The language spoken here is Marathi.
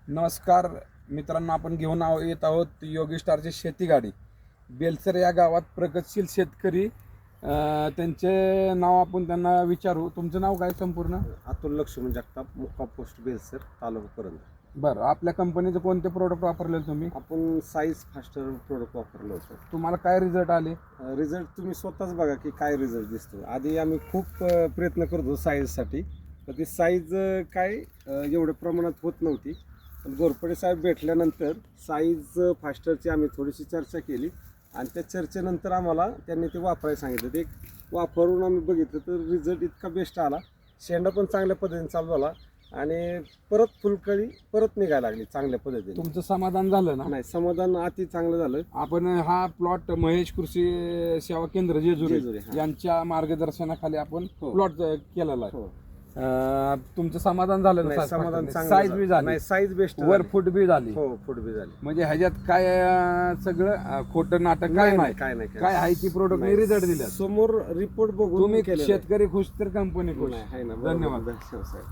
नमस्कार मित्रांनो, आपण घेऊन येत आहोत योगी स्टारची शेती गाडी. बेलसर या गावात प्रगतशील शेतकरी त्यांचे नाव आपण त्यांना विचारू. तुमचं नाव काय संपूर्ण? अतुल लक्ष्मण जगताप, मुक्काम पोस्ट बेलसर, तालुका परंडा. बरं, आपल्या कंपनीचं कोणते प्रोडक्ट वापरले तुम्ही? आपण साईज फास्टर प्रोडक्ट वापरलं होतं. तुम्हाला काय रिझल्ट आले? रिझल्ट तुम्ही स्वतःच बघा की काय रिझल्ट दिसतो. आधी आम्ही खूप प्रयत्न करतो साईजसाठी, पण ती साईज काय एवढ्या प्रमाणात होत नव्हती. पण गोरपडे साहेब भेटल्यानंतर साईज फास्टरची आम्ही थोडीशी चर्चा केली आणि त्या चर्चेनंतर आम्हाला त्यांनी ते वापरायला सांगितलं. ते वापरून आम्ही बघितलं तर रिझल्ट इतका बेस्ट आला. शेंडा पण चांगल्या पद्धतीने चालू झाला आणि परत फुलकळी परत निघायला लागली चांगल्या पद्धतीने. तुमचं समाधान झालं ना? नाही, समाधान अति चांगलं झालं. आपण हा प्लॉट महेश कृषी सेवा केंद्र जेजुरी हा. यांच्या मार्गदर्शनाखाली आपण हो. प्लॉट केलेला आहे. हो. तुमचं समाधान झालं ना? नाही, समाधान चांगलं साईज झालं. बी झाली, नाही, साईज बेस्ट वर फूट बी झाली. हो, फूट बी झाली. म्हणजे ह्याच्यात काय सगळं खोटं नाटक काय नाही. काय आहे ती प्रोडक्ट रिझल्ट दिले. समोर रिपोर्ट बघून तुम्ही केलेलं आहे. शेतकरी खुश तर कंपनी खुश. नाही, आहे ना, धन्यवाद. बरोबर.